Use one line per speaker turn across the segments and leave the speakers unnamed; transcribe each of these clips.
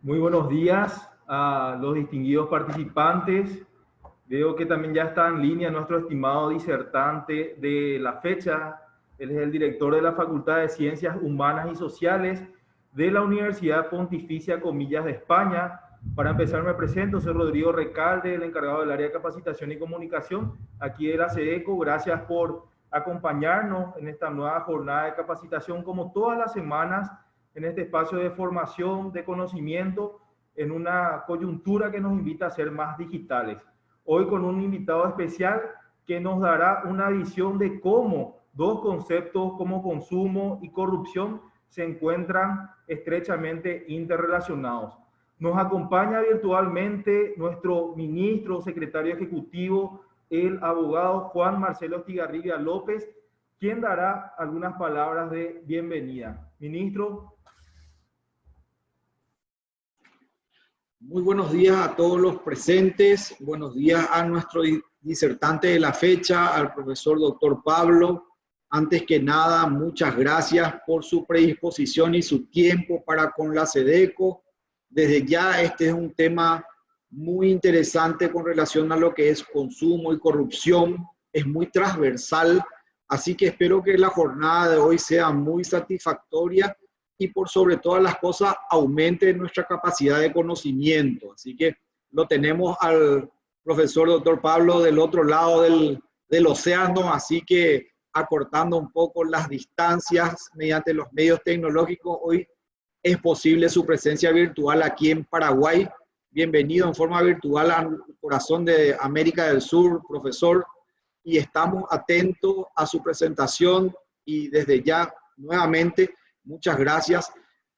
Muy buenos días a los distinguidos participantes. Veo que también ya está en línea nuestro estimado disertante de la fecha. Él es el director de la Facultad de Ciencias Humanas y Sociales de la Universidad Pontificia Comillas de España. Para empezar me presento, soy Rodrigo Recalde, el encargado del área de capacitación y comunicación aquí de la SEDECO. Gracias por acompañarnos en esta nueva jornada de capacitación, como todas las semanas, en este espacio de formación, de conocimiento, en una coyuntura que nos invita a ser más digitales. Hoy con un invitado especial que nos dará una visión de cómo dos conceptos como consumo y corrupción se encuentran estrechamente interrelacionados. Nos acompaña virtualmente nuestro ministro, secretario ejecutivo, el abogado Juan Marcelo Estigarribia López, quien dará algunas palabras de bienvenida. Ministro.
Muy buenos días a todos los presentes, buenos días a nuestro disertante de la fecha, al profesor doctor Pablo. Antes que nada, muchas gracias por su predisposición y su tiempo para con la SEDECO. Desde ya, este es un tema muy interesante con relación a lo que es consumo y corrupción, es muy transversal, así que espero que la jornada de hoy sea muy satisfactoria y por sobre todas las cosas aumente nuestra capacidad de conocimiento. Así que lo tenemos al profesor doctor Pablo del otro lado del océano, así que acortando un poco las distancias mediante los medios tecnológicos, hoy es posible su presencia virtual aquí en Paraguay. Bienvenido en forma virtual al corazón de América del Sur, profesor, y estamos atentos a su presentación y desde ya, nuevamente, muchas gracias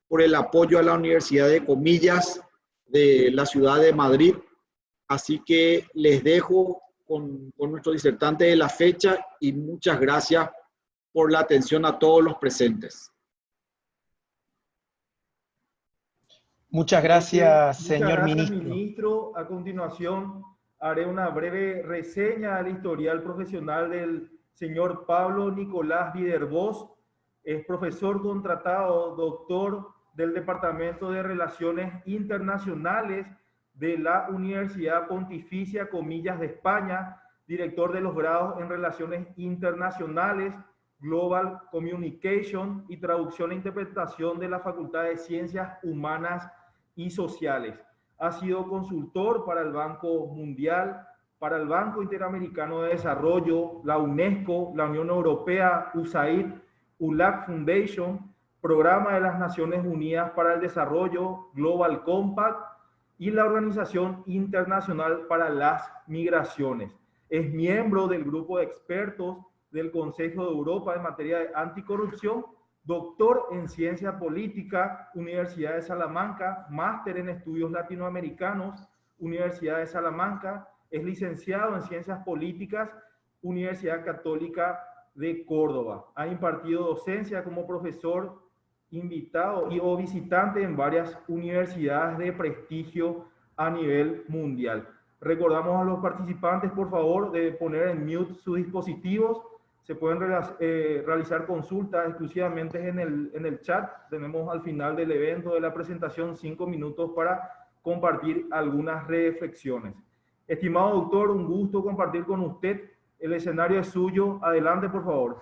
por el apoyo a la Universidad de Comillas de la ciudad de Madrid. Así que les dejo con nuestro disertante de la fecha y muchas gracias por la atención a todos los presentes.
Muchas gracias,
señor
ministro.
Ministro. A continuación haré una breve reseña del historial profesional del señor Pablo Nicolás Vidervós. Es profesor contratado, doctor del Departamento de Relaciones Internacionales de la Universidad Pontificia Comillas de España, director de los grados en Relaciones Internacionales, Global Communication y Traducción e Interpretación de la Facultad de Ciencias Humanas y Sociales. Ha sido consultor para el Banco Mundial, para el Banco Interamericano de Desarrollo, la UNESCO, la Unión Europea, USAID, ULAC Foundation, Programa de las Naciones Unidas para el Desarrollo, Global Compact y la Organización Internacional para las Migraciones. Es miembro del grupo de expertos del Consejo de Europa en materia de anticorrupción, doctor en Ciencia Política, Universidad de Salamanca, máster en Estudios Latinoamericanos, Universidad de Salamanca, es licenciado en Ciencias Políticas, Universidad Católica de Córdoba. Ha impartido docencia como profesor invitado o visitante en varias universidades de prestigio a nivel mundial. Recordamos a los participantes, por favor, de poner en mute sus dispositivos. Se pueden realizar consultas exclusivamente en el chat. Tenemos al final del evento, de la presentación, 5 minutos para compartir algunas reflexiones. Estimado doctor, un gusto compartir con usted. El escenario es suyo. Adelante, por favor.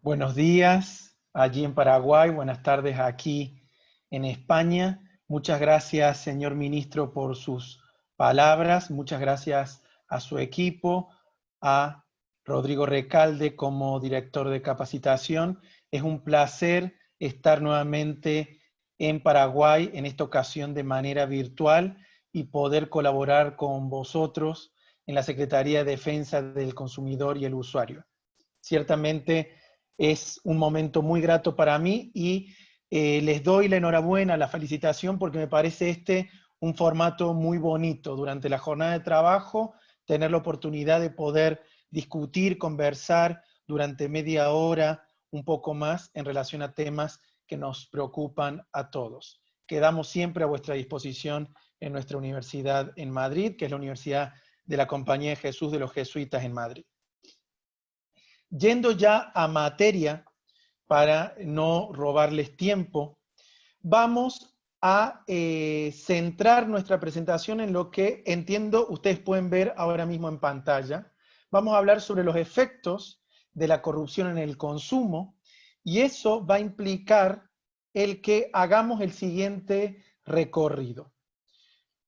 Buenos días allí en Paraguay, buenas tardes aquí en España. Muchas gracias, señor ministro, por sus palabras. Muchas gracias a su equipo, a Rodrigo Recalde como director de capacitación. Es un placer estar nuevamente en Paraguay, en esta ocasión de manera virtual, y poder colaborar con vosotros en la Secretaría de Defensa del Consumidor y el Usuario. Ciertamente es un momento muy grato para mí y les doy la enhorabuena, la felicitación, porque me parece un formato muy bonito durante la jornada de trabajo, tener la oportunidad de poder discutir, conversar durante media hora, un poco más, en relación a temas que nos preocupan a todos. Quedamos siempre a vuestra disposición en nuestra universidad en Madrid, que es la Universidad de la Compañía de Jesús de los Jesuitas en Madrid. Yendo ya a materia, para no robarles tiempo, vamos a centrar nuestra presentación en lo que entiendo ustedes pueden ver ahora mismo en pantalla. Vamos a hablar sobre los efectos de la corrupción en el consumo, y eso va a implicar el que hagamos el siguiente recorrido.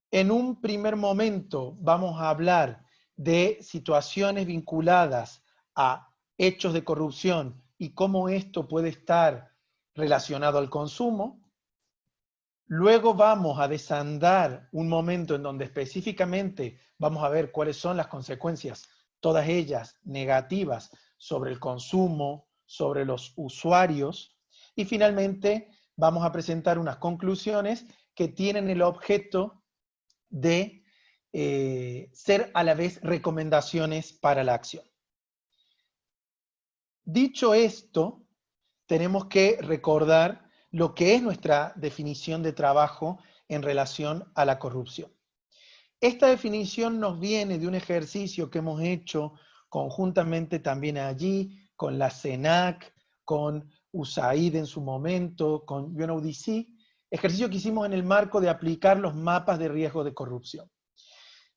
En un primer momento vamos a hablar de situaciones vinculadas a hechos de corrupción y cómo esto puede estar relacionado al consumo. Luego vamos a desandar un momento en donde específicamente vamos a ver cuáles son las consecuencias, todas ellas negativas, sobre el consumo, sobre los usuarios. Y finalmente vamos a presentar unas conclusiones que tienen el objeto de ser a la vez recomendaciones para la acción. Dicho esto, tenemos que recordar lo que es nuestra definición de trabajo en relación a la corrupción. Esta definición nos viene de un ejercicio que hemos hecho conjuntamente también allí, con la CENAC, con USAID en su momento, con UNODC, ejercicio que hicimos en el marco de aplicar los mapas de riesgo de corrupción.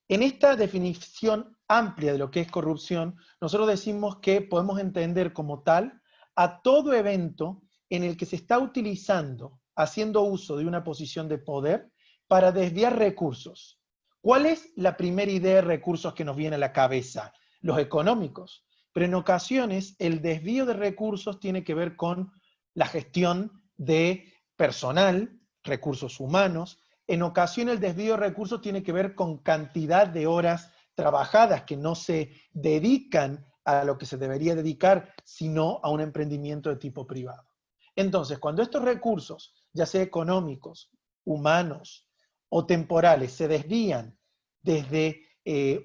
En esta definición amplia de lo que es corrupción, nosotros decimos que podemos entender como tal a todo evento en el que se está utilizando, haciendo uso de una posición de poder para desviar recursos. ¿Cuál es la primera idea de recursos que nos viene a la cabeza? Los económicos. Pero en ocasiones el desvío de recursos tiene que ver con la gestión de personal, recursos humanos. En ocasiones el desvío de recursos tiene que ver con cantidad de horas trabajadas que no se dedican a lo que se debería dedicar, sino a un emprendimiento de tipo privado. Entonces, cuando estos recursos, ya sea económicos, humanos o temporales, se desvían desde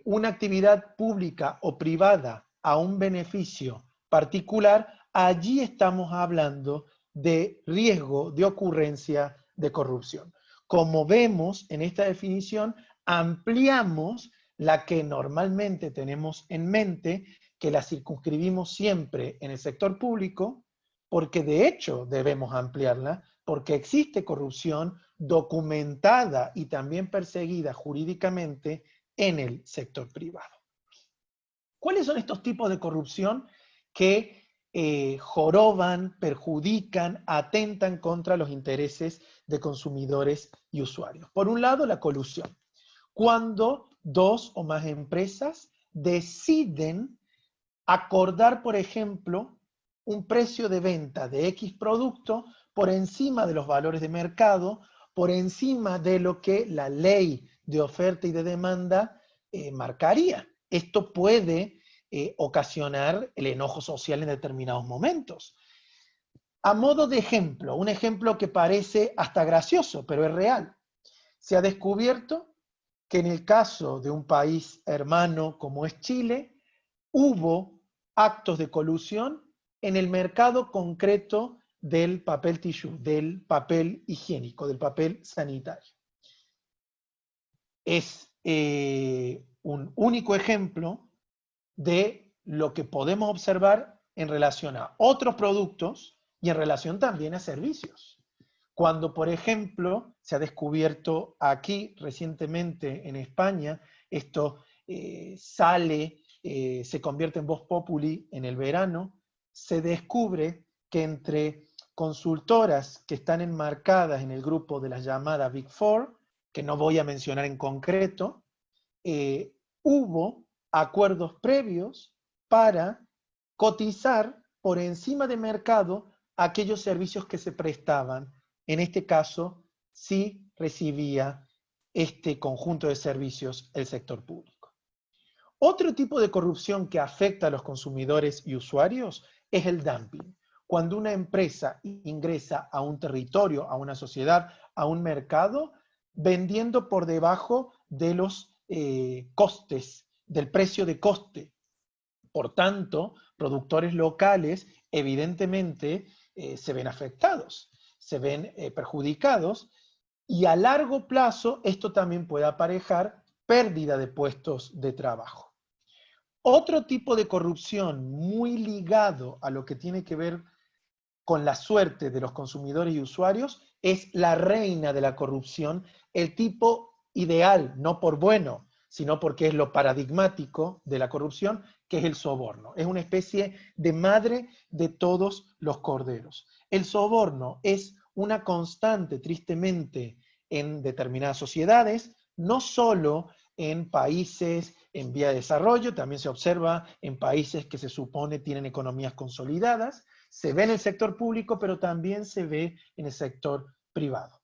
una actividad pública o privada a un beneficio particular, allí estamos hablando de riesgo de ocurrencia de corrupción. Como vemos en esta definición, ampliamos la que normalmente tenemos en mente, que la circunscribimos siempre en el sector público, porque de hecho debemos ampliarla, porque existe corrupción documentada y también perseguida jurídicamente en el sector privado. ¿Cuáles son estos tipos de corrupción que joroban, perjudican, atentan contra los intereses de consumidores y usuarios? Por un lado, la colusión. Cuando dos o más empresas deciden acordar, por ejemplo, un precio de venta de X producto por encima de los valores de mercado, por encima de lo que la ley de oferta y de demanda marcaría. Esto puede ocasionar el enojo social en determinados momentos. A modo de ejemplo, un ejemplo que parece hasta gracioso, pero es real. Se ha descubierto que en el caso de un país hermano como es Chile, hubo actos de colusión en el mercado concreto del papel tissue, del papel higiénico, del papel sanitario. Es un único ejemplo de lo que podemos observar en relación a otros productos y en relación también a servicios. Cuando, por ejemplo, se ha descubierto aquí recientemente en España, esto se convierte en vox populi en el verano, se descubre que entre consultoras que están enmarcadas en el grupo de las llamadas Big Four, que no voy a mencionar en concreto, hubo acuerdos previos para cotizar por encima de mercado aquellos servicios que se prestaban. En este caso, sí recibía este conjunto de servicios el sector público. Otro tipo de corrupción que afecta a los consumidores y usuarios es el dumping. Cuando una empresa ingresa a un territorio, a una sociedad, a un mercado, vendiendo por debajo de los costes, del precio de coste. Por tanto, productores locales evidentemente se ven afectados, se ven perjudicados, y a largo plazo esto también puede aparejar pérdida de puestos de trabajo. Otro tipo de corrupción muy ligado a lo que tiene que ver con la suerte de los consumidores y usuarios, es la reina de la corrupción, el tipo ideal, no por bueno, sino porque es lo paradigmático de la corrupción, que es el soborno. Es una especie de madre de todos los corderos. El soborno es una constante, tristemente, en determinadas sociedades, no solo en países en vía de desarrollo, también se observa en países que se supone tienen economías consolidadas, se ve en el sector público, pero también se ve en el sector privado.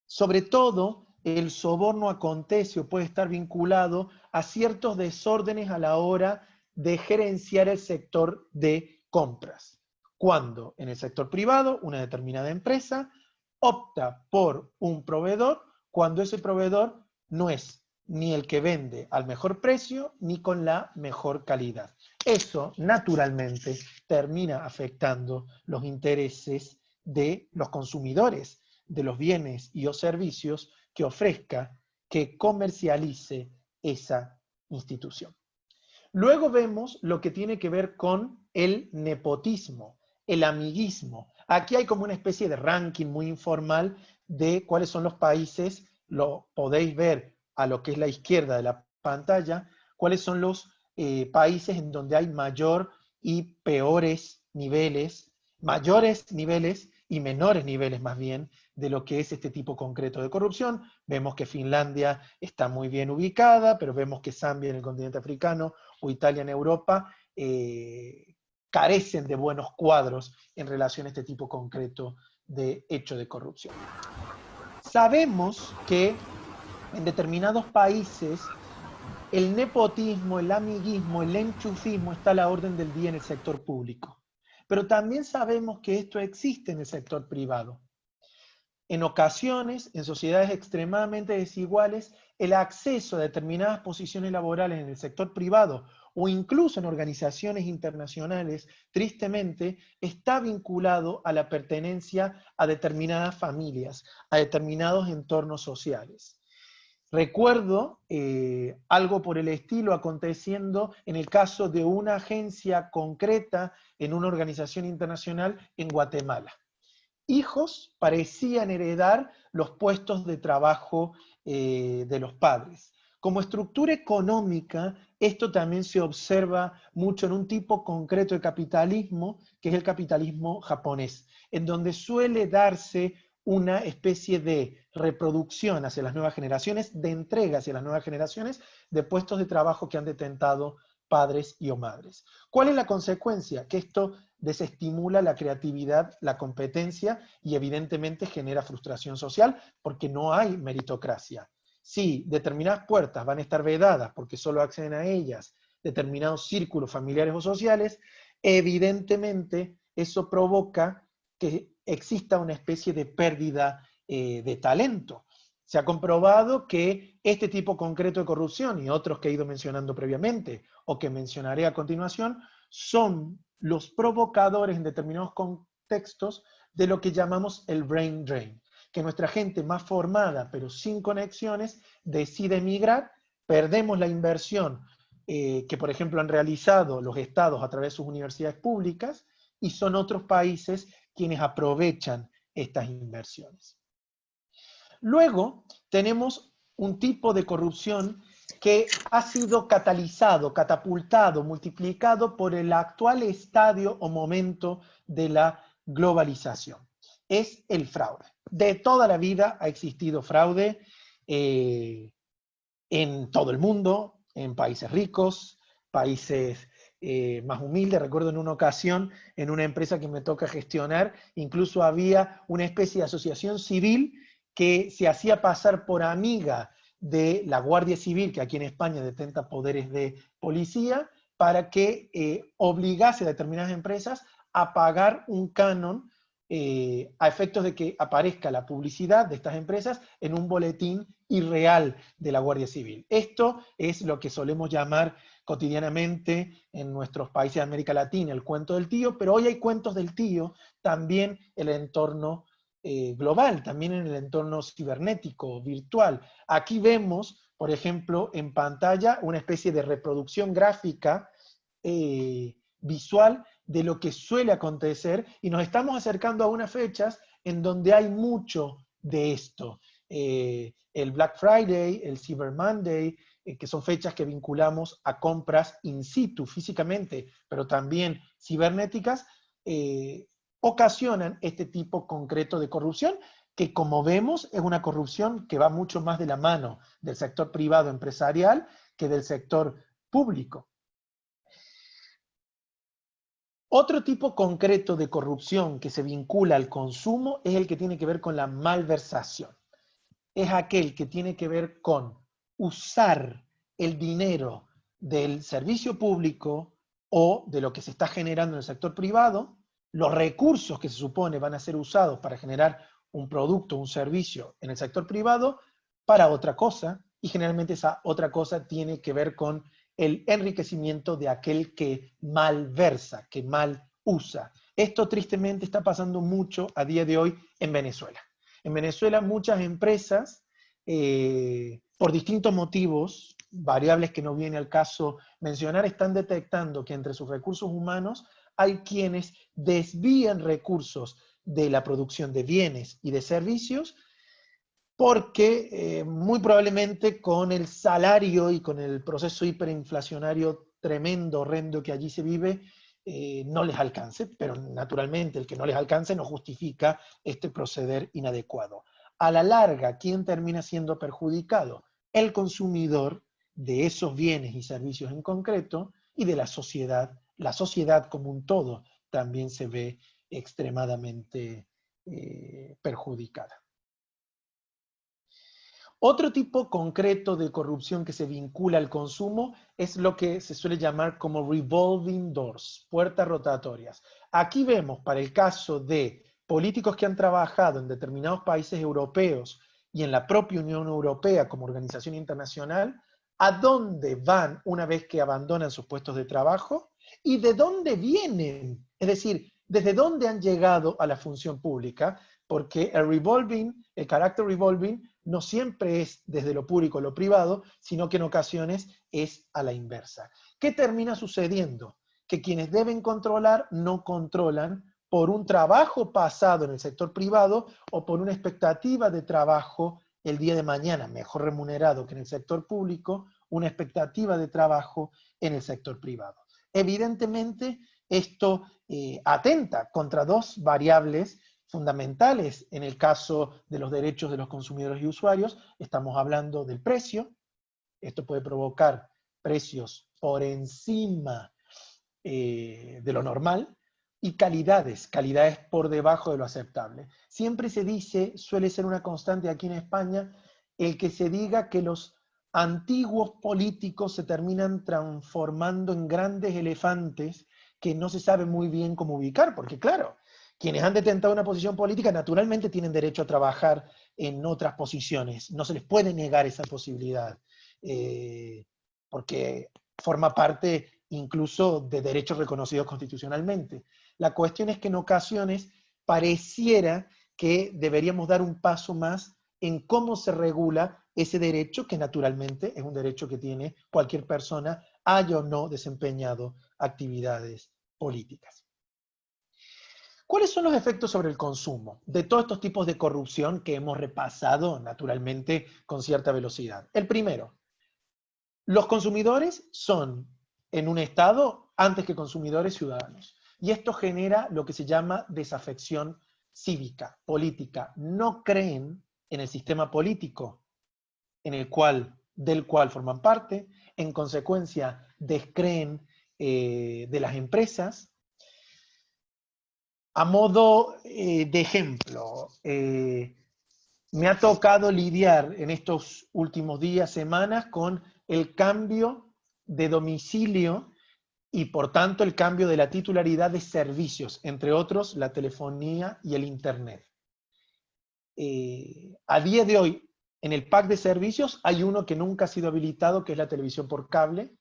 Sobre todo, el soborno acontece o puede estar vinculado a ciertos desórdenes a la hora de gerenciar el sector de compras. Cuando en el sector privado una determinada empresa opta por un proveedor, cuando ese proveedor no es ni el que vende al mejor precio ni con la mejor calidad. Eso, naturalmente, termina afectando los intereses de los consumidores de los bienes y o servicios que ofrezca, que comercialice esa institución. Luego vemos lo que tiene que ver con el nepotismo, el amiguismo. Aquí hay como una especie de ranking muy informal de cuáles son los países, lo podéis ver a lo que es la izquierda de la pantalla, cuáles son los países en donde hay mayor y peores niveles, mayores niveles y menores niveles más bien, de lo que es este tipo concreto de corrupción. Vemos que Finlandia está muy bien ubicada, pero vemos que Zambia en el continente africano o Italia en Europa carecen de buenos cuadros en relación a este tipo concreto de hecho de corrupción. Sabemos que en determinados países el nepotismo, el amiguismo, el enchufismo está a la orden del día en el sector público. Pero también sabemos que esto existe en el sector privado. En ocasiones, en sociedades extremadamente desiguales, el acceso a determinadas posiciones laborales en el sector privado o incluso en organizaciones internacionales, tristemente, está vinculado a la pertenencia a determinadas familias, a determinados entornos sociales. Recuerdo algo por el estilo aconteciendo en el caso de una agencia concreta en una organización internacional en Guatemala. Hijos parecían heredar los puestos de trabajo de los padres. Como estructura económica, esto también se observa mucho en un tipo concreto de capitalismo, que es el capitalismo japonés, en donde suele darse una especie de reproducción hacia las nuevas generaciones, de entrega hacia las nuevas generaciones, de puestos de trabajo que han detentado padres y o madres. ¿Cuál es la consecuencia? Que esto desestimula la creatividad, la competencia y evidentemente genera frustración social porque no hay meritocracia. Si determinadas puertas van a estar vedadas porque solo acceden a ellas determinados círculos familiares o sociales, evidentemente eso provoca que exista una especie de pérdida de talento. Se ha comprobado que este tipo concreto de corrupción y otros que he ido mencionando previamente o que mencionaré a continuación son los provocadores en determinados contextos de lo que llamamos el brain drain, que nuestra gente más formada pero sin conexiones decide emigrar, perdemos la inversión que por ejemplo han realizado los estados a través de sus universidades públicas y son otros países quienes aprovechan estas inversiones. Luego tenemos un tipo de corrupción que ha sido catalizado, catapultado, multiplicado por el actual estadio o momento de la globalización. Es el fraude. De toda la vida ha existido fraude en todo el mundo, en países ricos, países más humildes. Recuerdo en una ocasión, en una empresa que me toca gestionar, incluso había una especie de asociación civil que se hacía pasar por amiga de la Guardia Civil, que aquí en España detenta poderes de policía, para que obligase a determinadas empresas a pagar un canon a efectos de que aparezca la publicidad de estas empresas en un boletín irreal de la Guardia Civil. Esto es lo que solemos llamar cotidianamente en nuestros países de América Latina el cuento del tío, pero hoy hay cuentos del tío también en el entorno global, también en el entorno cibernético, virtual. Aquí vemos, por ejemplo, en pantalla una especie de reproducción gráfica visual de lo que suele acontecer, y nos estamos acercando a unas fechas en donde hay mucho de esto. El Black Friday, el Cyber Monday, que son fechas que vinculamos a compras in situ, físicamente, pero también cibernéticas, ocasionan este tipo concreto de corrupción, que como vemos es una corrupción que va mucho más de la mano del sector privado empresarial que del sector público. Otro tipo concreto de corrupción que se vincula al consumo es el que tiene que ver con la malversación. Es aquel que tiene que ver con usar el dinero del servicio público o de lo que se está generando en el sector privado, los recursos que se supone van a ser usados para generar un producto, un servicio en el sector privado, para otra cosa, y generalmente esa otra cosa tiene que ver con el enriquecimiento de aquel que malversa, que mal usa. Esto tristemente está pasando mucho a día de hoy en Venezuela. En Venezuela muchas empresas, por distintos motivos, variables que no viene al caso mencionar, están detectando que entre sus recursos humanos hay quienes desvían recursos de la producción de bienes y de servicios porque muy probablemente con el salario y con el proceso hiperinflacionario tremendo, horrendo que allí se vive, no les alcance, pero naturalmente el que no les alcance no justifica este proceder inadecuado. A la larga, ¿quién termina siendo perjudicado? El consumidor de esos bienes y servicios en concreto y de la sociedad. La sociedad como un todo también se ve extremadamente perjudicada. Otro tipo concreto de corrupción que se vincula al consumo es lo que se suele llamar como revolving doors, puertas rotatorias. Aquí vemos, para el caso de políticos que han trabajado en determinados países europeos y en la propia Unión Europea como organización internacional, a dónde van una vez que abandonan sus puestos de trabajo y de dónde vienen, es decir, desde dónde han llegado a la función pública, porque el carácter revolving, no siempre es desde lo público o lo privado, sino que en ocasiones es a la inversa. ¿Qué termina sucediendo? Que quienes deben controlar no controlan por un trabajo pasado en el sector privado o por una expectativa de trabajo el día de mañana, mejor remunerado que en el sector público, una expectativa de trabajo en el sector privado. Evidentemente, esto atenta contra dos variables fundamentales en el caso de los derechos de los consumidores y usuarios. Estamos hablando del precio. Esto puede provocar precios por encima de lo normal, y calidades por debajo de lo aceptable. Siempre se dice, suele ser una constante aquí en España, el que se diga que los antiguos políticos se terminan transformando en grandes elefantes que no se sabe muy bien cómo ubicar, porque claro, quienes han detentado una posición política naturalmente tienen derecho a trabajar en otras posiciones, no se les puede negar esa posibilidad, porque forma parte incluso de derechos reconocidos constitucionalmente. La cuestión es que en ocasiones pareciera que deberíamos dar un paso más en cómo se regula ese derecho, que naturalmente es un derecho que tiene cualquier persona, haya o no desempeñado actividades políticas. ¿Cuáles son los efectos sobre el consumo de todos estos tipos de corrupción que hemos repasado naturalmente con cierta velocidad? El primero, los consumidores son en un estado antes que consumidores ciudadanos. Y esto genera lo que se llama desafección cívica, política. No creen en el sistema político del cual forman parte, en consecuencia descreen de las empresas. A modo de ejemplo, me ha tocado lidiar en estos últimos días, semanas, con el cambio de domicilio y por tanto el cambio de la titularidad de servicios, entre otros la telefonía y el internet. A día de hoy, en el pack de servicios hay uno que nunca ha sido habilitado, que es la televisión por cable,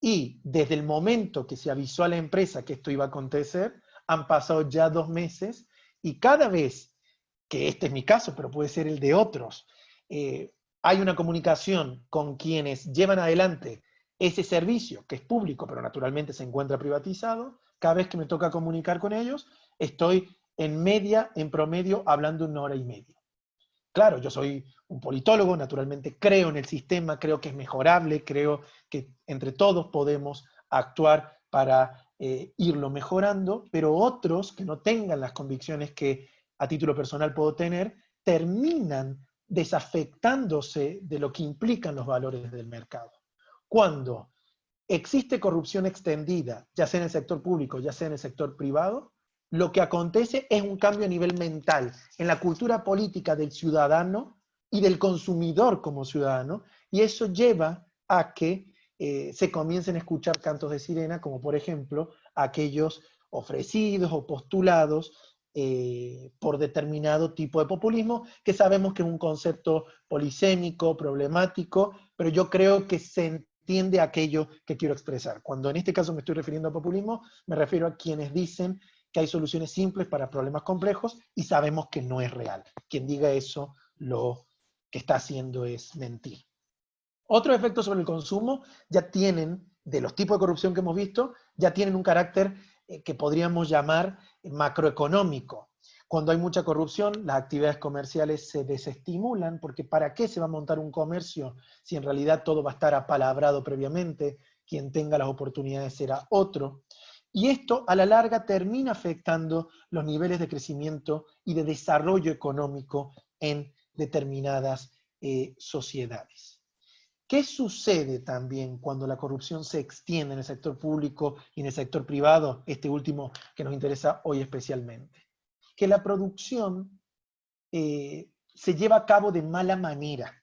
y desde el momento que se avisó a la empresa que esto iba a acontecer, han pasado ya 2 meses, y cada vez, que este es mi caso, pero puede ser el de otros, hay una comunicación con quienes llevan adelante ese servicio, que es público, pero naturalmente se encuentra privatizado, cada vez que me toca comunicar con ellos, estoy en promedio, hablando 1 hora y media. Claro, yo soy un politólogo, naturalmente creo en el sistema, creo que es mejorable, creo que entre todos podemos actuar para irlo mejorando, pero otros que no tengan las convicciones que a título personal puedo tener, terminan desafectándose de lo que implican los valores del mercado. Cuando existe corrupción extendida, ya sea en el sector público, ya sea en el sector privado, lo que acontece es un cambio a nivel mental, en la cultura política del ciudadano y del consumidor como ciudadano, y eso lleva a que se comiencen a escuchar cantos de sirena, como por ejemplo aquellos ofrecidos o postulados por determinado tipo de populismo, que sabemos que es un concepto polisémico, problemático, pero yo creo que se entiende aquello que quiero expresar. Cuando en este caso me estoy refiriendo a populismo, me refiero a quienes dicen que hay soluciones simples para problemas complejos y sabemos que no es real. Quien diga eso, lo que está haciendo es mentir. Otros efectos sobre el consumo ya tienen, de los tipos de corrupción que hemos visto, ya tienen un carácter que podríamos llamar macroeconómico. Cuando hay mucha corrupción, las actividades comerciales se desestimulan, porque ¿para qué se va a montar un comercio si en realidad todo va a estar apalabrado previamente? Quien tenga las oportunidades será otro. Y esto a la larga termina afectando los niveles de crecimiento y de desarrollo económico en determinadas sociedades. ¿Qué sucede también cuando la corrupción se extiende en el sector público y en el sector privado? Este último que nos interesa hoy especialmente. Que la producción se lleva a cabo de mala manera.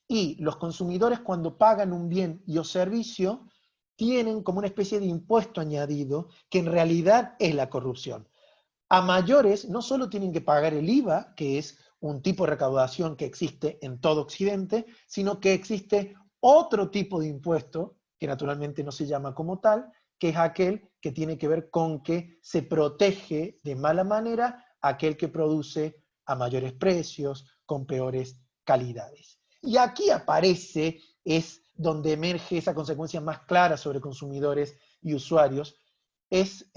Y los consumidores, cuando pagan un bien y o servicio, tienen como una especie de impuesto añadido que en realidad es la corrupción. A mayores no solo tienen que pagar el IVA, que es un tipo de recaudación que existe en todo Occidente, sino que existe otro tipo de impuesto, que naturalmente no se llama como tal, que es aquel que tiene que ver con que se protege de mala manera a aquel que produce a mayores precios, con peores calidades. Y aquí aparece, es donde emerge esa consecuencia más clara sobre consumidores y usuarios, es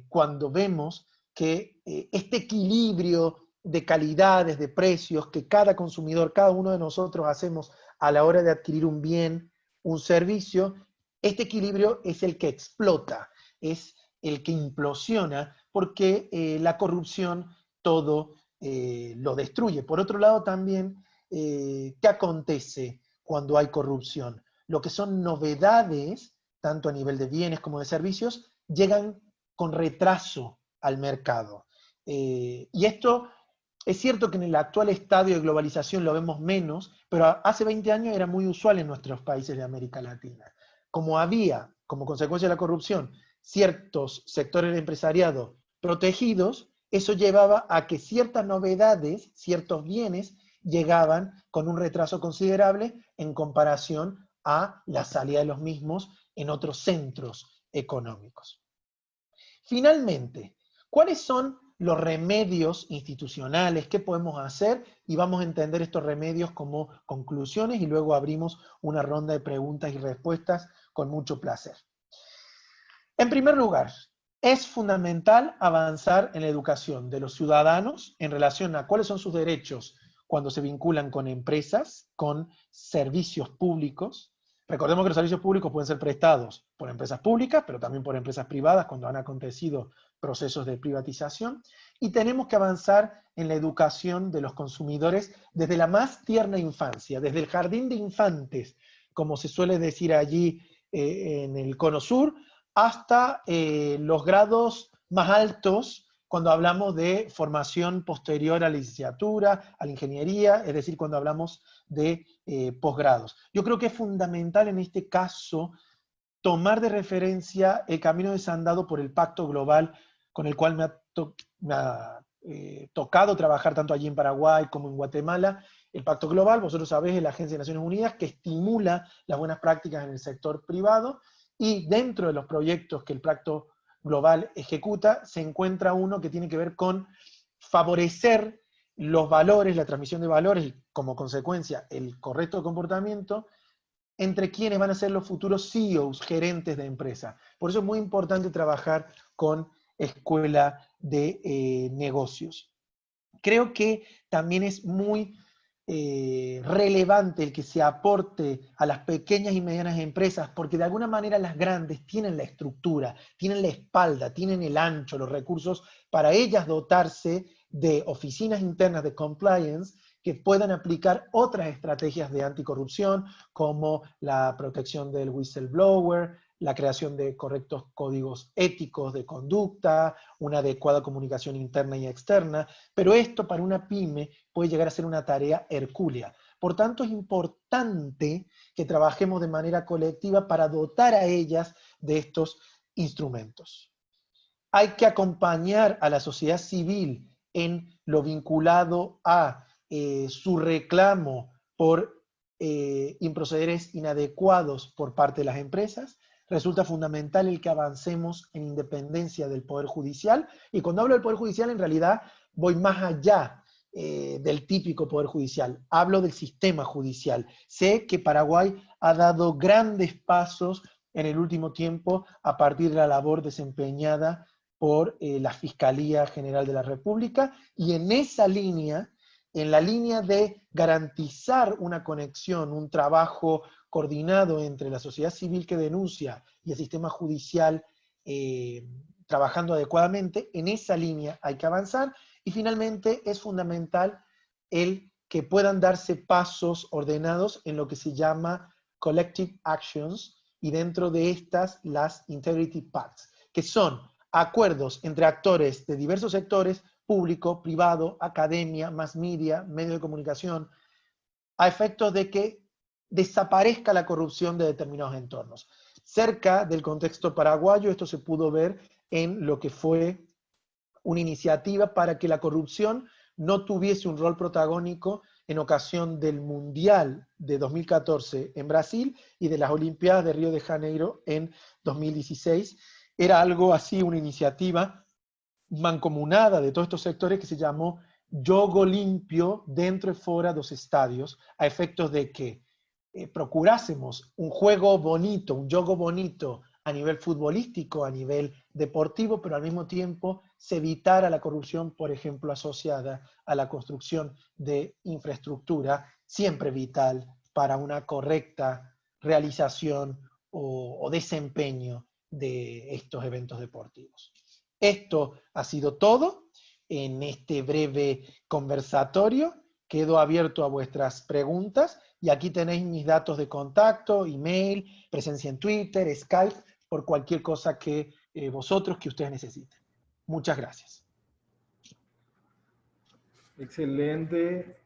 cuando vemos que este equilibrio de calidades, de precios que cada consumidor, cada uno de nosotros hacemos a la hora de adquirir un bien, un servicio, este equilibrio es el que explota, es el que implosiona, porque la corrupción todo lo destruye. Por otro lado también, ¿qué acontece cuando hay corrupción? Lo que son novedades, tanto a nivel de bienes como de servicios, llegan con retraso al mercado. Y esto es cierto que en el actual estadio de globalización lo vemos menos, pero hace 20 años era muy usual en nuestros países de América Latina. Como había, como consecuencia de la corrupción, ciertos sectores de empresariado protegidos, eso llevaba a que ciertas novedades, ciertos bienes, llegaban con un retraso considerable en comparación a la salida de los mismos en otros centros económicos. Finalmente, ¿cuáles son los remedios institucionales? ¿Qué podemos hacer? Y vamos a entender estos remedios como conclusiones y luego abrimos una ronda de preguntas y respuestas con mucho placer. En primer lugar, es fundamental avanzar en la educación de los ciudadanos en relación a cuáles son sus derechos cuando se vinculan con empresas, con servicios públicos. Recordemos que los servicios públicos pueden ser prestados por empresas públicas, pero también por empresas privadas cuando han acontecido procesos de privatización. Y tenemos que avanzar en la educación de los consumidores desde la más tierna infancia, desde el jardín de infantes, como se suele decir allí en el Cono Sur, hasta los grados más altos cuando hablamos de formación posterior a la licenciatura, a la ingeniería, es decir, cuando hablamos de posgrados. Yo creo que es fundamental en este caso tomar de referencia el camino desandado por el Pacto Global, con el cual me ha tocado trabajar tanto allí en Paraguay como en Guatemala. El Pacto Global, vosotros sabéis, es la Agencia de Naciones Unidas que estimula las buenas prácticas en el sector privado, y dentro de los proyectos que el Pacto Global ejecuta, se encuentra uno que tiene que ver con favorecer los valores, la transmisión de valores y, como consecuencia, el correcto comportamiento entre quienes van a ser los futuros CEOs, gerentes de empresa. Por eso es muy importante trabajar con Escuela de Negocios. Creo que también es muy relevante el que se aporte a las pequeñas y medianas empresas, porque de alguna manera las grandes tienen la estructura, tienen la espalda, tienen el ancho, los recursos para ellas dotarse de oficinas internas de compliance que puedan aplicar otras estrategias de anticorrupción, como la protección del whistleblower, la creación de correctos códigos éticos de conducta, una adecuada comunicación interna y externa, pero esto para una pyme puede llegar a ser una tarea hercúlea. Por tanto, es importante que trabajemos de manera colectiva para dotar a ellas de estos instrumentos. Hay que acompañar a la sociedad civil en lo vinculado a su reclamo por improcederes inadecuados por parte de las empresas. Resulta fundamental el que avancemos en independencia del Poder Judicial, y cuando hablo del Poder Judicial en realidad voy más allá del típico Poder Judicial, hablo del sistema judicial. Sé que Paraguay ha dado grandes pasos en el último tiempo a partir de la labor desempeñada por la Fiscalía General de la República, y en esa línea, en la línea de garantizar una conexión, un trabajo coordinado entre la sociedad civil que denuncia y el sistema judicial trabajando adecuadamente, en esa línea hay que avanzar. Y finalmente es fundamental el que puedan darse pasos ordenados en lo que se llama collective actions, y dentro de estas las integrity pacts, que son acuerdos entre actores de diversos sectores, público, privado, academia, mass media, medios de comunicación, a efectos de que desaparezca la corrupción de determinados entornos. Cerca del contexto paraguayo, esto se pudo ver en lo que fue una iniciativa para que la corrupción no tuviese un rol protagónico en ocasión del Mundial de 2014 en Brasil y de las Olimpiadas de Río de Janeiro en 2016. Era algo así, una iniciativa mancomunada de todos estos sectores que se llamó Jogo Limpio dentro y fuera de los estadios, a efectos de que procurásemos un juego bonito, un juego bonito a nivel futbolístico, a nivel deportivo, pero al mismo tiempo se evitara la corrupción, por ejemplo, asociada a la construcción de infraestructura, siempre vital para una correcta realización o desempeño de estos eventos deportivos. Esto ha sido todo en este breve conversatorio. Quedo abierto a vuestras preguntas y aquí tenéis mis datos de contacto, email, presencia en Twitter, Skype, por cualquier cosa que ustedes necesiten. Muchas gracias.
Excelente,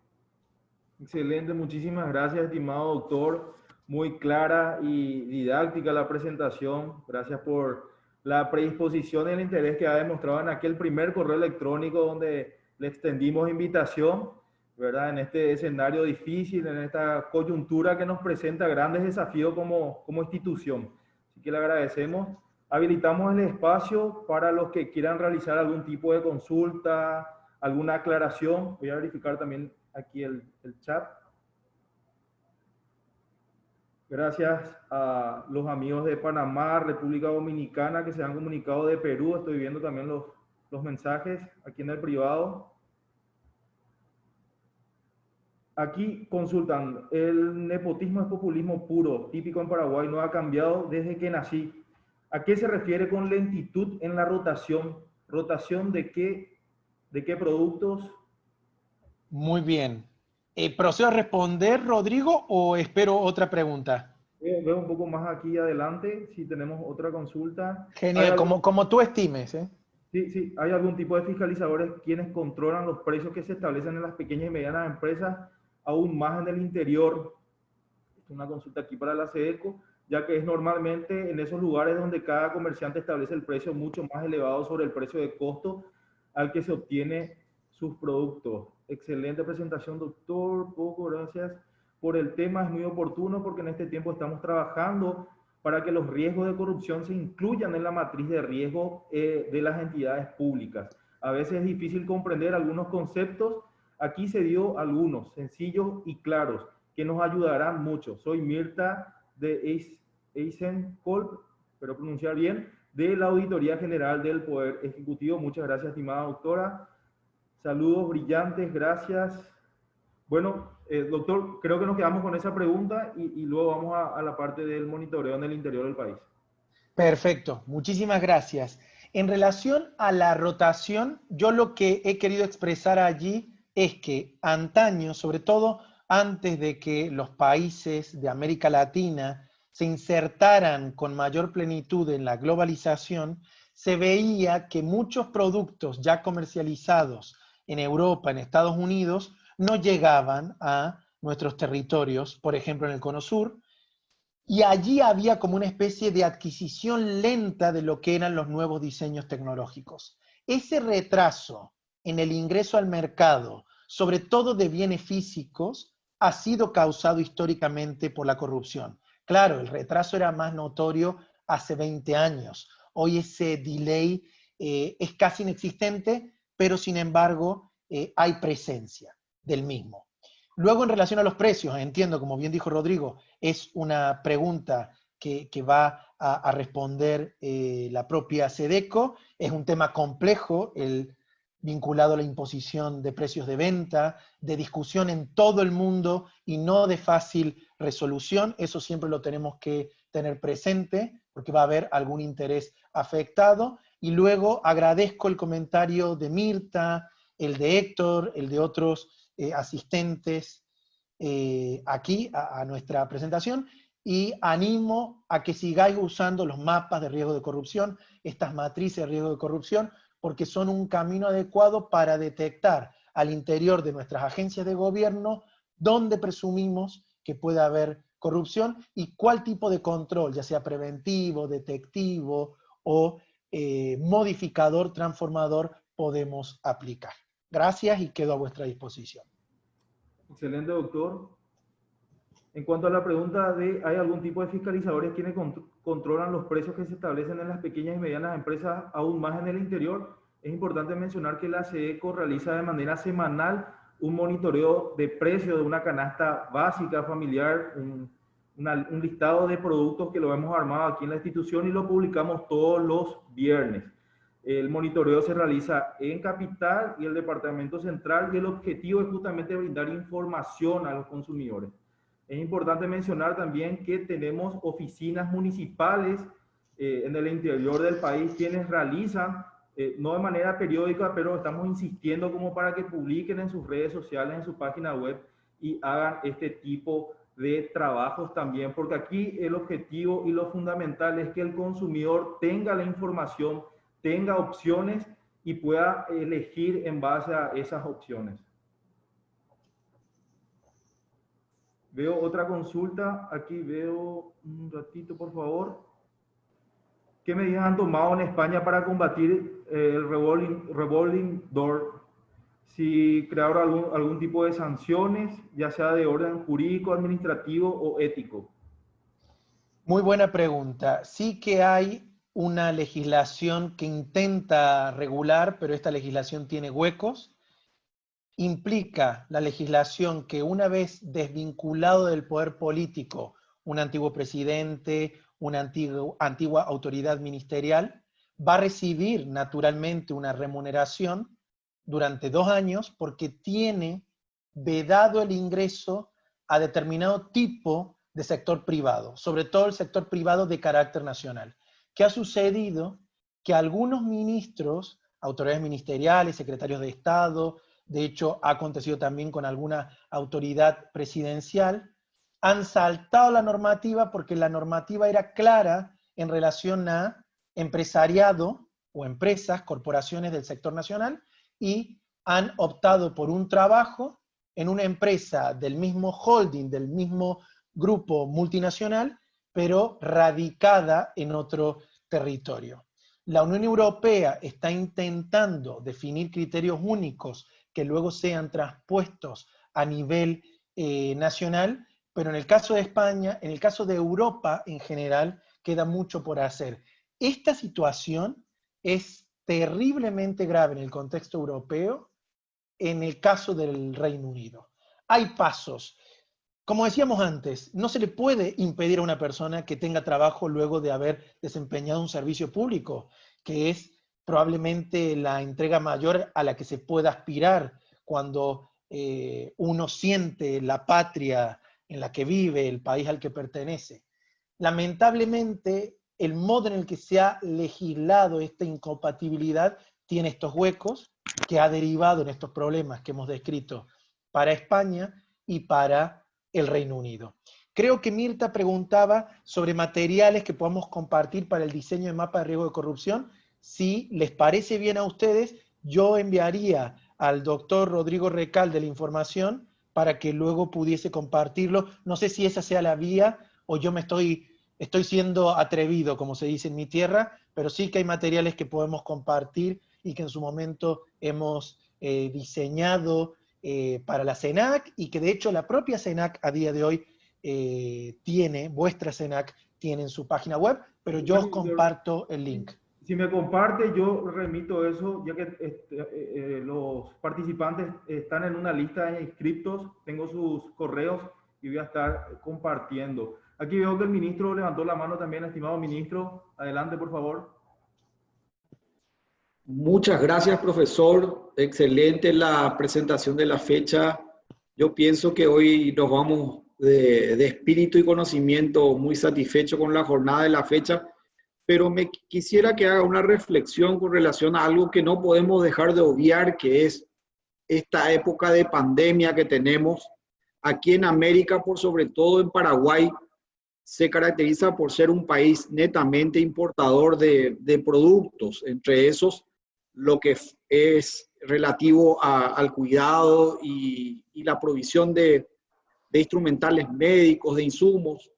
excelente. Muchísimas gracias, estimado doctor. Muy clara y didáctica la presentación. Gracias por la predisposición y el interés que ha demostrado en aquel primer correo electrónico donde le extendimos invitación, ¿verdad? En este escenario difícil, en esta coyuntura que nos presenta grandes desafíos como institución. Así que le agradecemos. Habilitamos el espacio para los que quieran realizar algún tipo de consulta, alguna aclaración. Voy a verificar también aquí el chat. Gracias a los amigos de Panamá, República Dominicana que se han comunicado, de Perú. Estoy viendo también los mensajes aquí en el privado. Aquí consultan, el nepotismo es populismo puro, típico en Paraguay, no ha cambiado desde que nací. ¿A qué se refiere con lentitud en la rotación? ¿Rotación de qué productos?
Muy bien. ¿Procedo a responder, Rodrigo, o espero otra pregunta?
Veo un poco más aquí adelante, si tenemos otra consulta.
Genial, como tú estimes, ¿eh?
Sí, hay algún tipo de fiscalizadores quienes controlan los precios que se establecen en las pequeñas y medianas empresas, aún más en el interior. Es una consulta aquí para la SEDECO, ya que es normalmente en esos lugares donde cada comerciante establece el precio mucho más elevado sobre el precio de costo al que se obtiene sus productos. Excelente presentación, doctor. Poco, gracias por el tema. Es muy oportuno porque en este tiempo estamos trabajando para que los riesgos de corrupción se incluyan en la matriz de riesgo de las entidades públicas. A veces es difícil comprender algunos conceptos. Aquí se dio algunos sencillos y claros que nos ayudarán mucho. Soy Mirta de Eisenkolb, espero pronunciar bien, de la Auditoría General del Poder Ejecutivo. Muchas gracias, estimada doctora. Saludos brillantes, gracias. Bueno, doctor, creo que nos quedamos con esa pregunta y luego vamos a la parte del monitoreo en el interior del país.
Perfecto, muchísimas gracias. En relación a la rotación, yo lo que he querido expresar allí es que antaño, sobre todo antes de que los países de América Latina se insertaran con mayor plenitud en la globalización, se veía que muchos productos ya comercializados en Europa, en Estados Unidos, no llegaban a nuestros territorios, por ejemplo en el Cono Sur, y allí había como una especie de adquisición lenta de lo que eran los nuevos diseños tecnológicos. Ese retraso en el ingreso al mercado, sobre todo de bienes físicos, ha sido causado históricamente por la corrupción. Claro, el retraso era más notorio hace 20 años. Hoy ese delay es casi inexistente, pero sin embargo hay presencia del mismo. Luego, en relación a los precios, entiendo, como bien dijo Rodrigo, es una pregunta que va a responder la propia SEDECO. Es un tema complejo, vinculado a la imposición de precios de venta, de discusión en todo el mundo y no de fácil resolución. Eso siempre lo tenemos que tener presente porque va a haber algún interés afectado. Y luego agradezco el comentario de Mirta, el de Héctor, el de otros asistentes aquí a nuestra presentación, y animo a que sigáis usando los mapas de riesgo de corrupción, estas matrices de riesgo de corrupción, porque son un camino adecuado para detectar al interior de nuestras agencias de gobierno dónde presumimos que puede haber corrupción y cuál tipo de control, ya sea preventivo, detectivo o modificador, transformador, podemos aplicar. Gracias y quedo a vuestra disposición.
Excelente, doctor. En cuanto a la pregunta de ¿hay algún tipo de fiscalizadores quienes controlan los precios que se establecen en las pequeñas y medianas empresas aún más en el interior? Es importante mencionar que la SEDECO realiza de manera semanal un monitoreo de precios de una canasta básica familiar, un listado de productos que lo hemos armado aquí en la institución y lo publicamos todos los viernes. El monitoreo se realiza en Capital y el Departamento Central y el objetivo es justamente brindar información a los consumidores. Es importante mencionar también que tenemos oficinas municipales en el interior del país quienes realizan, no de manera periódica, pero estamos insistiendo como para que publiquen en sus redes sociales, en su página web y hagan este tipo de trabajos también, porque aquí el objetivo y lo fundamental es que el consumidor tenga la información, tenga opciones y pueda elegir en base a esas opciones. Veo otra consulta, aquí veo un ratito, por favor. ¿Qué medidas han tomado en España para combatir el revolving door? Si crearon algún tipo de sanciones, ya sea de orden jurídico, administrativo o ético.
Muy buena pregunta. Sí que hay una legislación que intenta regular, pero esta legislación tiene huecos. Implica la legislación que una vez desvinculado del poder político, un antiguo presidente, una antigua autoridad ministerial, va a recibir naturalmente una remuneración durante 2 años porque tiene vedado el ingreso a determinado tipo de sector privado, sobre todo el sector privado de carácter nacional. ¿Qué ha sucedido? Que algunos ministros, autoridades ministeriales, secretarios de Estado, de hecho ha acontecido también con alguna autoridad presidencial, han saltado la normativa porque la normativa era clara en relación a empresariado o empresas, corporaciones del sector nacional, y han optado por un trabajo en una empresa del mismo holding, del mismo grupo multinacional, pero radicada en otro territorio. La Unión Europea está intentando definir criterios únicos que luego sean traspuestos a nivel nacional, pero en el caso de España, en el caso de Europa en general, queda mucho por hacer. Esta situación es terriblemente grave en el contexto europeo, en el caso del Reino Unido. Hay pasos. como decíamos antes, no se le puede impedir a una persona que tenga trabajo luego de haber desempeñado un servicio público, que es probablemente la entrega mayor a la que se pueda aspirar cuando uno siente la patria en la que vive, el país al que pertenece. Lamentablemente, el modo en el que se ha legislado esta incompatibilidad tiene estos huecos que ha derivado en estos problemas que hemos descrito para España y para el Reino Unido. Creo que Mirta preguntaba sobre materiales que podamos compartir para el diseño de mapa de riesgo de corrupción. Si les parece bien a ustedes, yo enviaría al doctor Rodrigo Recalde la información para que luego pudiese compartirlo. No sé si esa sea la vía o yo me estoy siendo atrevido, como se dice en mi tierra, pero sí que hay materiales que podemos compartir y que en su momento hemos diseñado para la CENAC, y que de hecho la propia CENAC a día de hoy vuestra CENAC tiene en su página web, pero yo os comparto el link.
Si me comparte, yo remito eso, ya que los participantes están en una lista de inscriptos, tengo sus correos y voy a estar compartiendo. Aquí veo que el ministro levantó la mano también, estimado ministro. Adelante, por favor.
Muchas gracias, profesor. Excelente la presentación de la fecha. Yo pienso que hoy nos vamos de espíritu y conocimiento muy satisfechos con la jornada de la fecha, pero me quisiera que haga una reflexión con relación a algo que no podemos dejar de obviar, que es esta época de pandemia que tenemos aquí en América, por sobre todo en Paraguay. Se caracteriza por ser un país netamente importador de productos, entre esos lo que es relativo al cuidado y la provisión de instrumentales médicos, de insumos,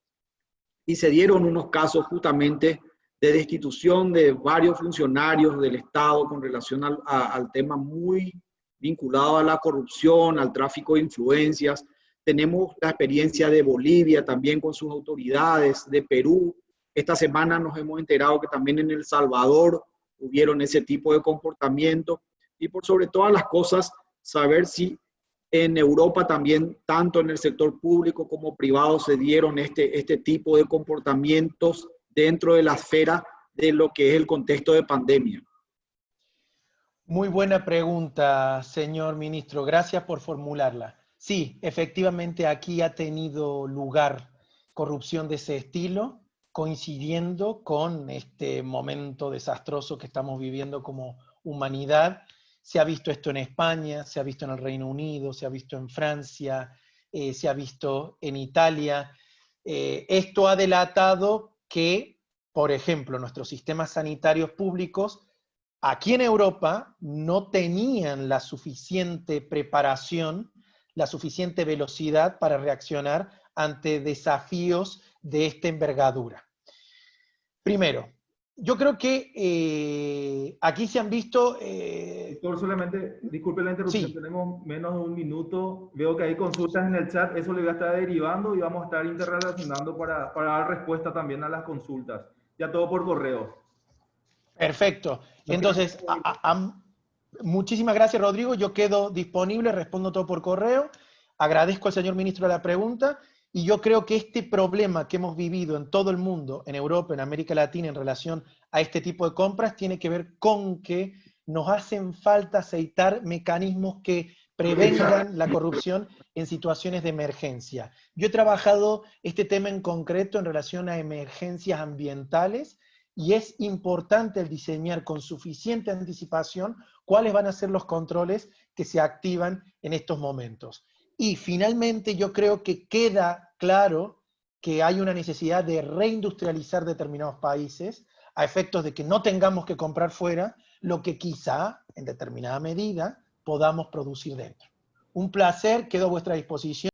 y se dieron unos casos justamente de destitución de varios funcionarios del Estado con relación al tema muy vinculado a la corrupción, al tráfico de influencias. Tenemos la experiencia de Bolivia también con sus autoridades, de Perú. Esta semana nos hemos enterado que también en El Salvador hubieron ese tipo de comportamiento. Y por sobre todas las cosas, saber si en Europa también, tanto en el sector público como privado, se dieron este tipo de comportamientos dentro de la esfera de lo que es el contexto de pandemia.
Muy buena pregunta, señor ministro. Gracias por formularla. Sí, efectivamente aquí ha tenido lugar corrupción de ese estilo, coincidiendo con este momento desastroso que estamos viviendo como humanidad. Se ha visto esto en España, se ha visto en el Reino Unido, se ha visto en Francia, se ha visto en Italia. Esto ha delatado que, por ejemplo, nuestros sistemas sanitarios públicos aquí en Europa no tenían la suficiente preparación, la suficiente velocidad para reaccionar ante desafíos de esta envergadura. Primero, yo creo que aquí se han visto...
Doctor, solamente, disculpe la interrupción,
sí.
Tenemos menos de un minuto. Veo que hay consultas en el chat, eso le voy a estar derivando y vamos a estar interrelacionando para dar respuesta también a las consultas. Ya todo por correo.
Perfecto. Entonces, muchísimas gracias, Rodrigo. Yo quedo disponible, respondo todo por correo. Agradezco al señor ministro la pregunta. Y yo creo que este problema que hemos vivido en todo el mundo, en Europa, en América Latina, en relación a este tipo de compras, tiene que ver con que nos hacen falta aceitar mecanismos que prevengan la corrupción en situaciones de emergencia. Yo he trabajado este tema en concreto en relación a emergencias ambientales, y es importante el diseñar con suficiente anticipación cuáles van a ser los controles que se activan en estos momentos. Y finalmente yo creo que queda claro que hay una necesidad de reindustrializar determinados países a efectos de que no tengamos que comprar fuera lo que quizá, en determinada medida, podamos producir dentro. Un placer, quedo a vuestra disposición.